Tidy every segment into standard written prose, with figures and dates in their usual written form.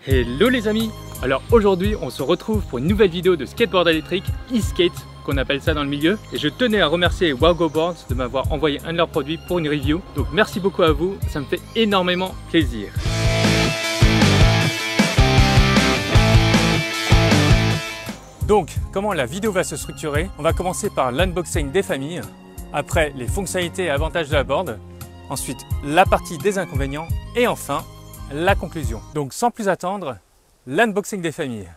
Hello les amis. Alors aujourd'hui on se retrouve pour une nouvelle vidéo de skateboard électrique, e-skate qu'on appelle ça dans le milieu. Et je tenais à remercier WowGoBoards de m'avoir envoyé un de leurs produits pour une review. Donc merci beaucoup à vous, ça me fait énormément plaisir. Donc comment la vidéo va se structurer? On va commencer par l'unboxing des familles, après les fonctionnalités et avantages de la board, ensuite la partie des inconvénients et enfin la conclusion. Donc sans plus attendre, l'unboxing des familles.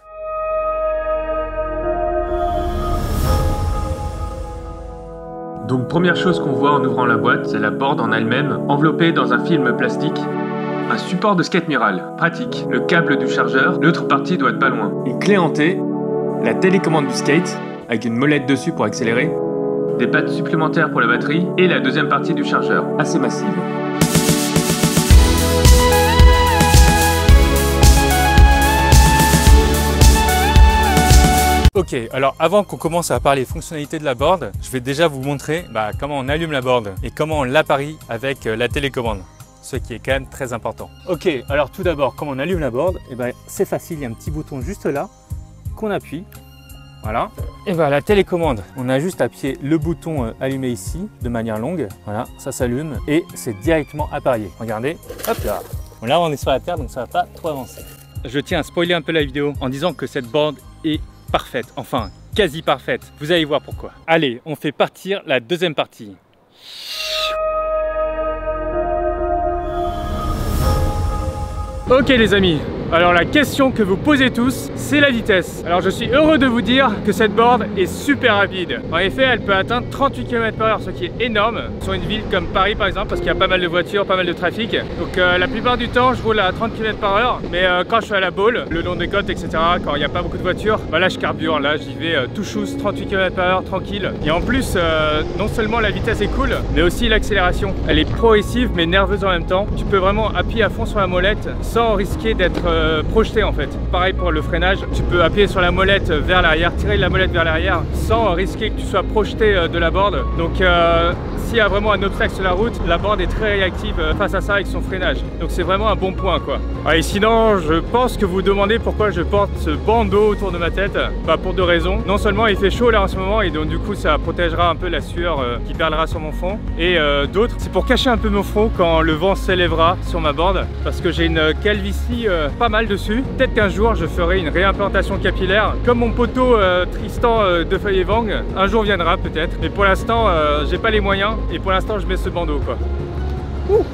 Donc première chose qu'on voit en ouvrant la boîte, c'est la board en elle-même, enveloppée dans un film plastique. Un support de skate mural, pratique, le câble du chargeur, l'autre partie doit être pas loin. Une clé en T, la télécommande du skate, avec une molette dessus pour accélérer, des pattes supplémentaires pour la batterie et la deuxième partie du chargeur, assez massive. Ok, alors avant qu'on commence à parler fonctionnalités de la board, je vais déjà vous montrer comment on allume la board et comment on l'appareille avec la télécommande, ce qui est quand même très important. Ok, alors tout d'abord, comment on allume la board, c'est facile, il y a un petit bouton juste là qu'on appuie, voilà. Et la télécommande, on a juste appuyé le bouton allumé ici de manière longue, voilà, ça s'allume et c'est directement appareillé. Regardez, hop là. Bon, là on est sur la terre donc ça va pas trop avancer. Je tiens à spoiler un peu la vidéo en disant que cette board est parfaite, enfin quasi parfaite. Vous allez voir pourquoi. Allez, on fait partir la deuxième partie. Ok les amis, alors la question que vous posez tous, c'est la vitesse. Alors je suis heureux de vous dire que cette board est super rapide. En effet, elle peut atteindre 38 km/h, ce qui est énorme sur une ville comme Paris par exemple, parce qu'il y a pas mal de voitures, pas mal de trafic. Donc la plupart du temps, je roule à 30 km/h, mais quand je suis à la bowl, le long des côtes, etc., quand il n'y a pas beaucoup de voitures, là je carbure, là j'y vais tout chousse, 38 km/h, tranquille. Et en plus, non seulement la vitesse est cool, mais aussi l'accélération. Elle est progressive mais nerveuse en même temps. Tu peux vraiment appuyer à fond sur la molette sans risquer d'être projeté en fait. Pareil pour le freinage, tu peux appuyer sur la molette vers l'arrière, tirer la molette vers l'arrière sans risquer que tu sois projeté de la board. Donc s'il y a vraiment un obstacle sur la route, la board est très réactive face à ça avec son freinage. Donc c'est vraiment un bon point quoi. Et sinon, je pense que vous vous demandez pourquoi je porte ce bandeau autour de ma tête. Pour deux raisons. Non seulement il fait chaud là en ce moment et donc du coup ça protégera un peu la sueur qui perlera sur mon front. Et d'autres, c'est pour cacher un peu mon front quand le vent s'élèvera sur ma board. Parce que j'ai une calvitie pas mal dessus. Peut-être qu'un jour je ferai une réimplantation capillaire. Comme mon poteau Tristan de Feuille et Vang. Un jour viendra peut-être. Mais pour l'instant, j'ai pas les moyens. Et pour l'instant, je mets ce bandeau quoi. Ouh.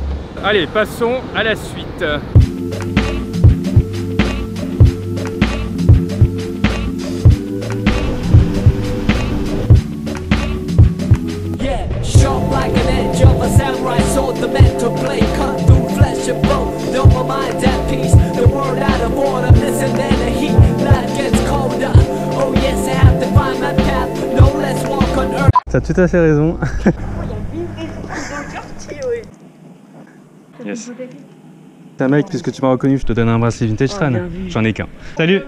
Allez, passons à la suite. T'as tout à fait raison. Yes. T'es un mec, puisque tu m'as reconnu, je te donne un bracelet vintage Tran. J'en ai qu'un. Salut.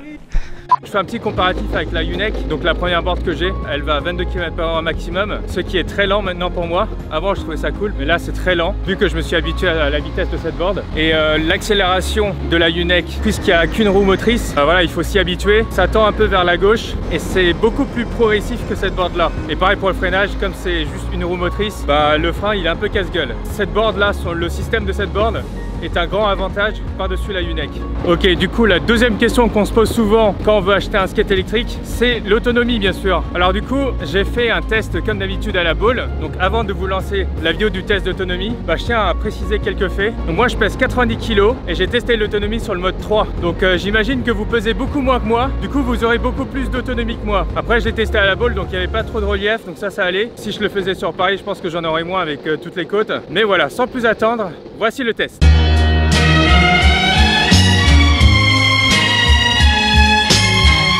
Je fais un petit comparatif avec la UNEC. Donc la première board que j'ai, elle va à 22 km/h maximum, ce qui est très lent maintenant pour moi. Avant je trouvais ça cool, mais là c'est très lent vu que je me suis habitué à la vitesse de cette board. Et l'accélération de la UNEC, puisqu'il n'y a qu'une roue motrice, voilà, il faut s'y habituer. Ça tend un peu vers la gauche et c'est beaucoup plus progressif que cette board là. Et pareil pour le freinage, comme c'est juste une roue motrice, le frein il est un peu casse-gueule. Cette board là, le système de cette board est un grand avantage par-dessus la UNEC. Ok, du coup la deuxième question qu'on se pose souvent quand on veut acheter un skate électrique, c'est l'autonomie bien sûr. Alors du coup, j'ai fait un test comme d'habitude à la bowl. Donc avant de vous lancer la vidéo du test d'autonomie, je tiens à préciser quelques faits. Donc moi je pèse 90 kg et j'ai testé l'autonomie sur le mode 3. Donc j'imagine que vous pesez beaucoup moins que moi. Du coup vous aurez beaucoup plus d'autonomie que moi. Après je l'ai testé à la bowl, donc il n'y avait pas trop de relief, donc ça allait. Si je le faisais sur Paris, je pense que j'en aurais moins avec toutes les côtes. Mais voilà, sans plus attendre, voici le test.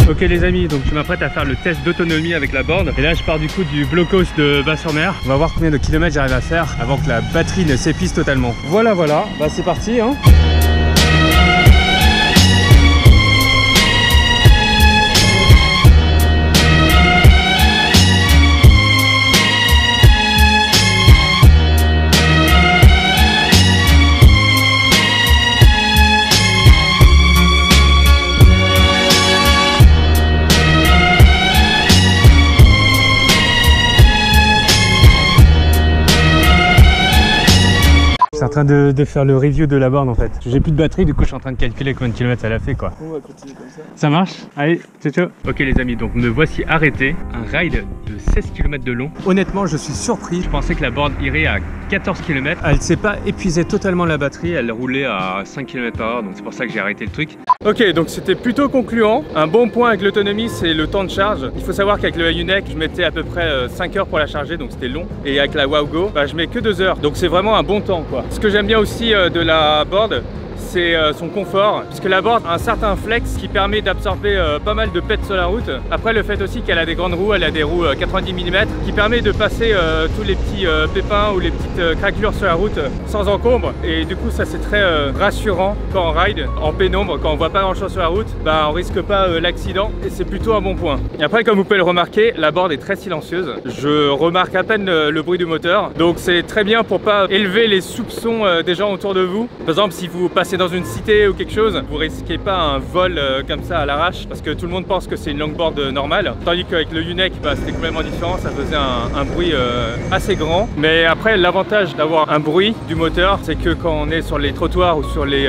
Ok les amis, donc je m'apprête à faire le test d'autonomie avec la board. Et là je pars du coup du blocos de Bas-sur-Mer. On va voir combien de kilomètres j'arrive à faire avant que la batterie ne s'épuise totalement. Voilà, c'est parti hein. train de faire le review de la borne en fait. J'ai plus de batterie, du coup je suis en train de calculer combien de kilomètres elle a fait quoi. On va continuer comme ça. Ça marche? Allez, ciao ciao. Ok les amis, donc me voici arrêté. Un ride de 16 km de long. Honnêtement, je suis surpris. Je pensais que la borne irait à 14 km. Elle s'est pas épuisé totalement la batterie, elle roulait à 5 km/h, donc c'est pour ça que j'ai arrêté le truc. Ok, donc c'était plutôt concluant. Un bon point avec l'autonomie, c'est le temps de charge. Il faut savoir qu'avec le UNEC, je mettais à peu près 5 heures pour la charger, donc c'était long. Et avec la Wowgo, bah, je mets que 2 heures. Donc c'est vraiment un bon temps quoi. Ce que j'aime bien aussi de la board, c'est son confort, puisque la board a un certain flex qui permet d'absorber pas mal de pètes sur la route. Après le fait aussi qu'elle a des grandes roues, elle a des roues 90 mm qui permet de passer tous les petits pépins ou les petites craquelures sur la route sans encombre, et du coup ça c'est très rassurant quand on ride en pénombre, quand on voit pas grand chose sur la route, bah on risque pas l'accident et c'est plutôt un bon point. Et après, comme vous pouvez le remarquer, la board est très silencieuse, je remarque à peine le bruit du moteur, donc c'est très bien pour pas élever les soupçons des gens autour de vous. Par exemple, si vous passez dans une cité ou quelque chose, vous risquez pas un vol comme ça à l'arrache, parce que tout le monde pense que c'est une longboard normale, tandis qu'avec le UNEC, bah, c'était complètement différent, ça faisait un bruit assez grand. Mais après, l'avantage d'avoir un bruit du moteur, c'est que quand on est sur les trottoirs ou sur les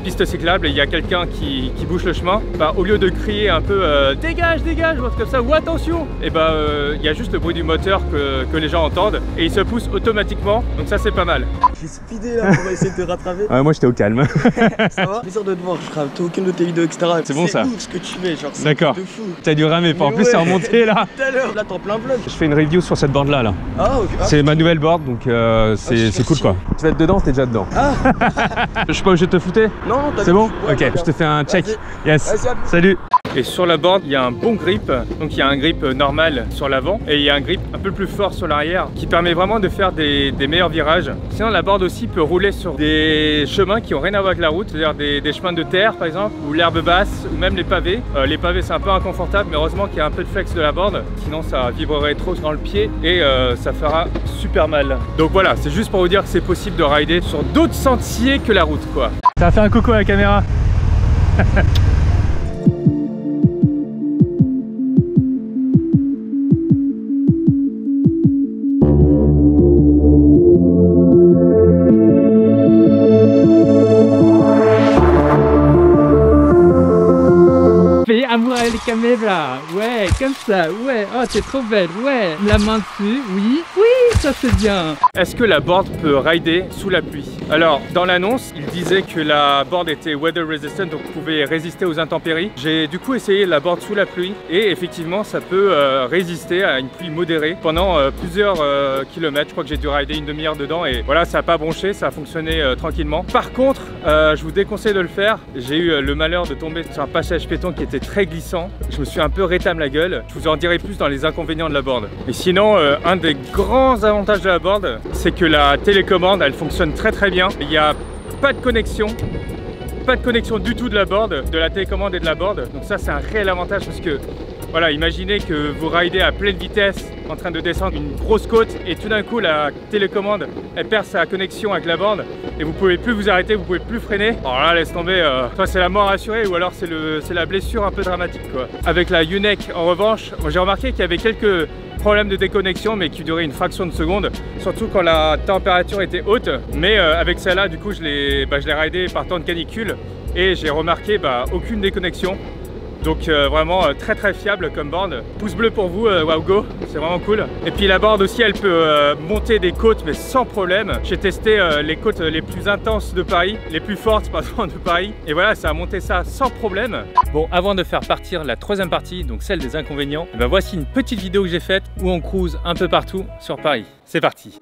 pistes cyclables et il y a quelqu'un qui bouche le chemin, bah, au lieu de crier un peu dégage, dégage, ou comme ça, ou attention, et bah il y a juste le bruit du moteur que les gens entendent et ils se poussent automatiquement, donc ça c'est pas mal. J'ai speedé là pour essayer de te rattraper. Ouais, moi j'étais au calme. Ça va? Plaisir de te voir, je rate aucune de tes vidéos, etc. C'est bon ça? C'est ouf ce que tu fais, genre c'est d'accord. de fou. T'as dû ramer, en plus ouais. c'est remonté là. Tout à l'heure, là t'es en plein vlog. Je fais une review sur cette board là. Ah ok. Ah, C'est ma nouvelle board, donc c'est cool quoi. Tu vas être dedans, t'es déjà dedans. Ah. Je suis pas obligé de te flouter? Non, c'est bon? Ouais, ok, je te fais un check. Yes. Salut. Et sur la board, il y a un bon grip, donc il y a un grip normal sur l'avant et il y a un grip un peu plus fort sur l'arrière qui permet vraiment de faire des meilleurs virages. Sinon la board aussi peut rouler sur des chemins qui n'ont rien à voir avec la route, c'est-à-dire des chemins de terre par exemple, ou l'herbe basse, ou même les pavés. Les pavés c'est un peu inconfortable, mais heureusement qu'il y a un peu de flex de la board, sinon ça vibrerait trop dans le pied et ça fera super mal. Donc voilà, c'est juste pour vous dire que c'est possible de rider sur d'autres sentiers que la route quoi. Ça va faire un coucou à la caméra. Fais amour avec les caméras, ouais, comme ça, ouais, oh t'es trop belle, ouais, la main dessus, oui, oui, ça c'est bien. Est-ce que la board peut rider sous la pluie? Alors, dans l'annonce, il disait que la board était weather resistant, donc pouvait résister aux intempéries. J'ai du coup essayé la board sous la pluie et effectivement, ça peut résister à une pluie modérée pendant plusieurs kilomètres. Je crois que j'ai dû rider une demi-heure dedans et voilà, ça n'a pas bronché, ça a fonctionné tranquillement. Par contre, je vous déconseille de le faire. J'ai eu le malheur de tomber sur un passage piéton qui était très glissant. Je me suis un peu rétame la gueule. Je vous en dirai plus dans les inconvénients de la board. Et sinon, un des grands avantages de la board, c'est que la télécommande, elle fonctionne très très bien. Il n'y a pas de connexion. Pas de connexion du tout de la board, de la télécommande et de la board. Donc ça, c'est un réel avantage parce que voilà, imaginez que vous ridez à pleine vitesse en train de descendre une grosse côte et tout d'un coup la télécommande elle perd sa connexion avec la board et vous pouvez plus vous arrêter, vous pouvez plus freiner. Alors là laisse tomber, soit c'est la mort assurée ou alors c'est la blessure un peu dramatique quoi. Avec la UNEC en revanche, j'ai remarqué qu'il y avait quelques problèmes de déconnexion mais qui duraient une fraction de seconde, surtout quand la température était haute. Mais avec celle-là du coup je l'ai ridé par temps de canicule et j'ai remarqué aucune déconnexion. Donc vraiment très très fiable comme board. Pouce bleu pour vous Wowgo, c'est vraiment cool. Et puis la board aussi elle peut monter des côtes mais sans problème. J'ai testé les côtes les plus intenses de Paris, les plus fortes pardon de Paris. Et voilà, ça a monté ça sans problème. Bon, avant de faire partir la troisième partie, donc celle des inconvénients, voici une petite vidéo que j'ai faite où on cruise un peu partout sur Paris. C'est parti.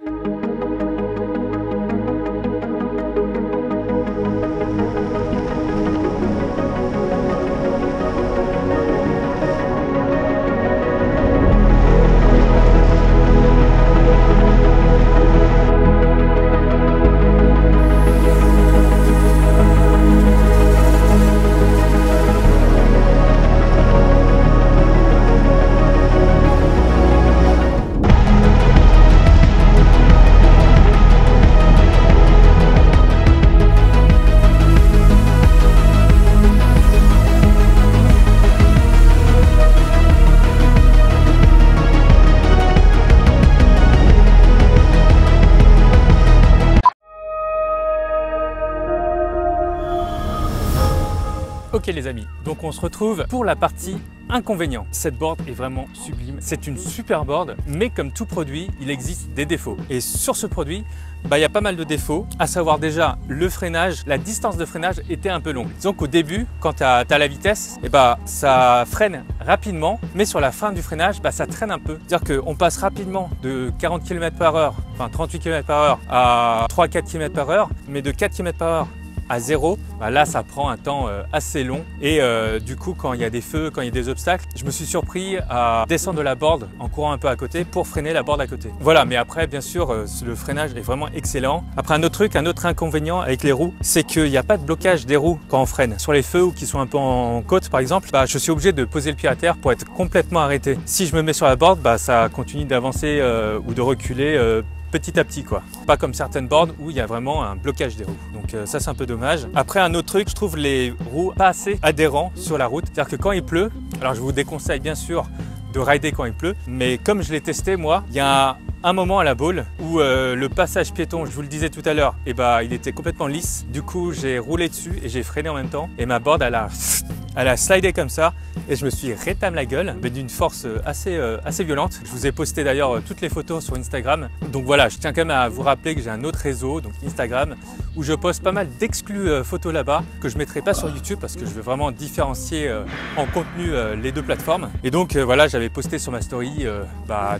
Ok les amis, donc on se retrouve pour la partie inconvénient. Cette board est vraiment sublime, c'est une super board, mais comme tout produit, il existe des défauts. Et sur ce produit, il y a pas mal de défauts, à savoir déjà le freinage, la distance de freinage était un peu longue. Disons qu'au début, quand tu as la vitesse, ça freine rapidement, mais sur la fin du freinage, ça traîne un peu. C'est-à-dire qu'on passe rapidement de 40 km/h, enfin 38 km/h à 3-4 km/h, mais de 4 km/h à 0, là ça prend un temps assez long et du coup quand il y a des feux, quand il y a des obstacles, je me suis surpris à descendre de la board en courant un peu à côté pour freiner la board à côté. Voilà, mais après bien sûr le freinage est vraiment excellent. Après un autre inconvénient avec les roues, c'est qu'il n'y a pas de blocage des roues quand on freine. Sur les feux ou qui sont un peu en côte par exemple, je suis obligé de poser le pied à terre pour être complètement arrêté. Si je me mets sur la board, ça continue d'avancer ou de reculer petit à petit quoi. Pas comme certaines boards où il y a vraiment un blocage des roues. Donc ça c'est un peu dommage. Après un autre truc, je trouve les roues pas assez adhérents sur la route. C'est-à-dire que quand il pleut, alors je vous déconseille bien sûr de rider quand il pleut, mais comme je l'ai testé moi, il y a un moment à la boule où le passage piéton, je vous le disais tout à l'heure, il était complètement lisse. Du coup j'ai roulé dessus et j'ai freiné en même temps et ma board elle a slidé comme ça et je me suis rétamé la gueule, mais d'une force assez violente. Je vous ai posté d'ailleurs toutes les photos sur Instagram. Donc voilà, je tiens quand même à vous rappeler que j'ai un autre réseau, donc Instagram, où je poste pas mal d'exclus photos là-bas que je ne mettrai pas sur YouTube parce que je veux vraiment différencier en contenu les deux plateformes. Et donc voilà, j'avais posté sur ma story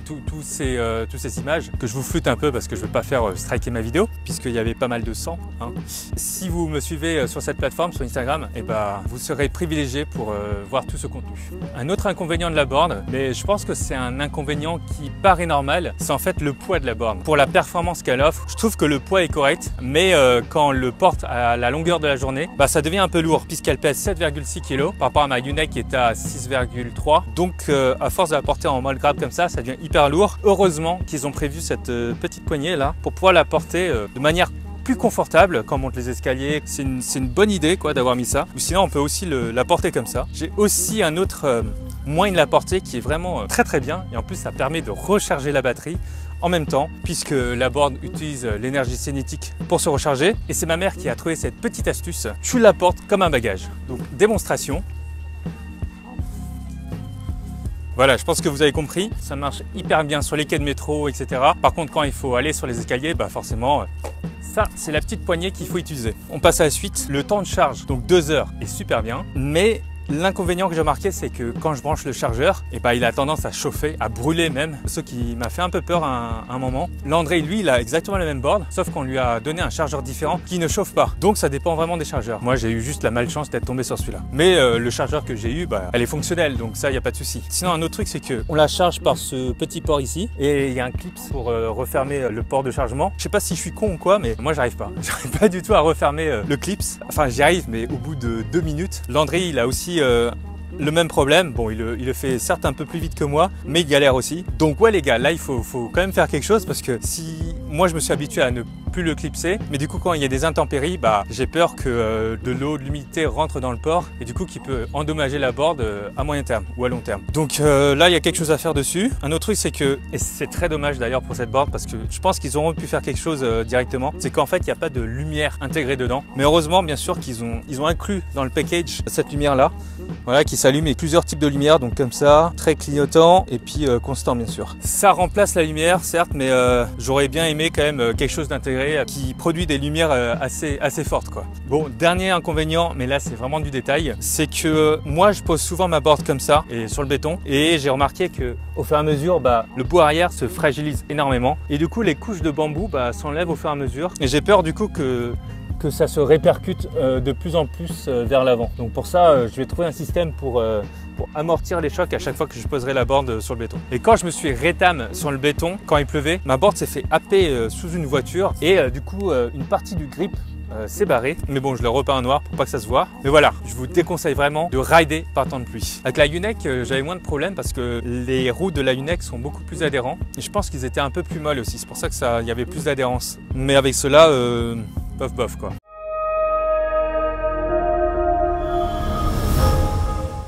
tous ces images que je vous floute un peu parce que je ne veux pas faire striker ma vidéo puisqu'il y avait pas mal de sang. Si vous me suivez sur cette plateforme, sur Instagram, vous serez privilégié pour voir tout ce contenu. Un autre inconvénient de la board, mais je pense que c'est un inconvénient qui paraît normal, c'est en fait le poids de la board. Pour la performance qu'elle offre, je trouve que le poids est correct, mais quand on le porte à la longueur de la journée, ça devient un peu lourd puisqu'elle pèse 7,6 kg par rapport à ma Unike qui est à 6,3. Donc à force de la porter en molle grab comme ça devient hyper lourd. Heureusement qu'ils ont prévu cette petite poignée là pour pouvoir la porter de manière plus confortable quand on monte les escaliers. C'est une bonne idée quoi d'avoir mis ça. Ou sinon on peut aussi la porter comme ça. J'ai aussi un autre moyen de la porter qui est vraiment très bien et en plus ça permet de recharger la batterie en même temps puisque la board utilise l'énergie cinétique pour se recharger et c'est ma mère qui a trouvé cette petite astuce. Tu la portes comme un bagage. Donc démonstration. Voilà, je pense que vous avez compris, ça marche hyper bien sur les quais de métro, etc. Par contre, quand il faut aller sur les escaliers, forcément, ça, c'est la petite poignée qu'il faut utiliser. On passe à la suite. Le temps de charge, donc 2 heures, est super bien, mais l'inconvénient que j'ai remarqué, c'est que quand je branche le chargeur, il a tendance à chauffer, à brûler même, ce qui m'a fait un peu peur à un moment. L'André, lui, il a exactement la même board, sauf qu'on lui a donné un chargeur différent qui ne chauffe pas. Donc ça dépend vraiment des chargeurs. Moi, j'ai eu juste la malchance d'être tombé sur celui-là. Mais le chargeur que j'ai eu, elle est fonctionnelle, donc ça, il n'y a pas de souci. Sinon, un autre truc, c'est que on la charge par ce petit port ici, et il y a un clip pour refermer le port de chargement. Je sais pas si je suis con ou quoi, mais moi, j'arrive pas. J'arrive pas du tout à refermer le clip. Enfin, j'y arrive, mais au bout de 2 minutes. L'André, il a aussi le même problème. Bon, il le fait certes un peu plus vite que moi, mais il galère aussi. Donc ouais les gars, là il faut quand même faire quelque chose parce que si moi je me suis habitué à ne plus le clipser, mais du coup quand il y a des intempéries, j'ai peur que de l'eau, de l'humidité rentre dans le port et du coup qui peut endommager la board à moyen terme ou à long terme. Donc là il y a quelque chose à faire dessus. Un autre truc c'est que, et c'est très dommage d'ailleurs pour cette board parce que je pense qu'ils auront pu faire quelque chose directement, c'est qu'en fait il n'y a pas de lumière intégrée dedans. Mais heureusement bien sûr qu'ils ont inclus dans le package cette lumière là, voilà, qui s'allume et plusieurs types de lumière, donc comme ça, très clignotant et puis constant bien sûr. Ça remplace la lumière certes, mais j'aurais bien aimé quand même quelque chose d'intégré qui produit des lumières assez fortes quoi. Bon, dernier inconvénient, mais là c'est vraiment du détail, c'est que moi je pose souvent ma board comme ça et sur le béton et j'ai remarqué que au fur et à mesure le bout arrière se fragilise énormément et du coup les couches de bambou s'enlèvent au fur et à mesure et j'ai peur du coup que ça se répercute de plus en plus vers l'avant. Donc pour ça, je vais trouver un système pour amortir les chocs à chaque fois que je poserai la board sur le béton. Et quand je me suis rétamé sur le béton, quand il pleuvait, ma board s'est fait happer sous une voiture et du coup, une partie du grip s'est barré. Mais bon, je le repeins en noir pour pas que ça se voit. Mais voilà, je vous déconseille vraiment de rider par temps de pluie. Avec la Unike, j'avais moins de problèmes parce que les roues de la Unike sont beaucoup plus adhérents. Et je pense qu'ils étaient un peu plus molles aussi. C'est pour ça que y avait plus d'adhérence. Mais avec cela, bof quoi.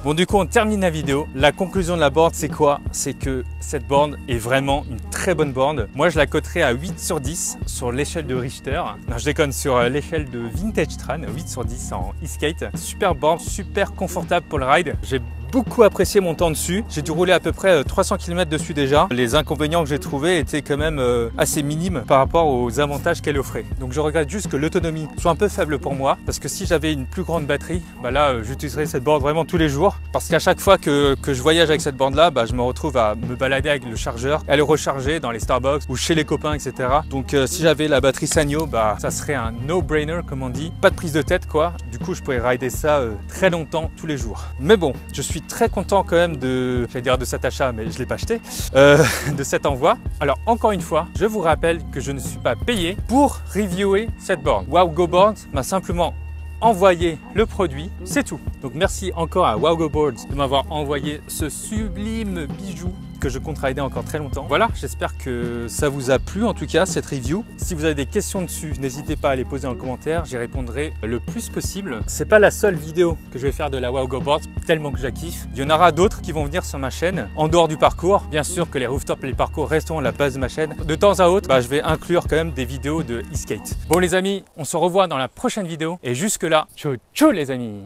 Bon, du coup, on termine la vidéo. La conclusion de la board, c'est quoi? C'est que cette board est vraiment une très bonne board. Moi, je la coterais à 8 sur 10 sur l'échelle de Richter. Non, je déconne, sur l'échelle de Vintage Tran, 8 sur 10 en e-skate. Super board, super confortable pour le ride. J'ai beaucoup apprécié mon temps dessus. J'ai dû rouler à peu près 300 km dessus déjà. Les inconvénients que j'ai trouvés étaient quand même assez minimes par rapport aux avantages qu'elle offrait. Donc je regrette juste que l'autonomie soit un peu faible pour moi, parce que si j'avais une plus grande batterie, bah là j'utiliserais cette board vraiment tous les jours, parce qu'à chaque fois que je voyage avec cette board là, bah, je me retrouve à me balader avec le chargeur, à le recharger dans les Starbucks ou chez les copains, etc. Donc si j'avais la batterie Sanyo, bah ça serait un no-brainer comme on dit, pas de prise de tête quoi. Du coup je pourrais rider ça très longtemps tous les jours. Mais bon, je suis très content quand même de cet achat, mais je ne l'ai pas acheté, de cet envoi. Alors encore une fois, je vous rappelle que je ne suis pas payé pour reviewer cette board. WowGoBoards m'a simplement envoyé le produit, c'est tout. Donc merci encore à WowGoBoards de m'avoir envoyé ce sublime bijou que je compte rider encore très longtemps. Voilà, j'espère que ça vous a plu en tout cas cette review. Si vous avez des questions dessus, n'hésitez pas à les poser en commentaire, j'y répondrai le plus possible. C'est pas la seule vidéo que je vais faire de la WowGoBoards, tellement que je la kiffe. Il y en aura d'autres qui vont venir sur ma chaîne en dehors du parcours. Bien sûr que les rooftops et les parcours resteront la base de ma chaîne. De temps à autre, bah, je vais inclure quand même des vidéos de e-skate. Bon les amis, on se revoit dans la prochaine vidéo et jusque là, ciao ciao les amis.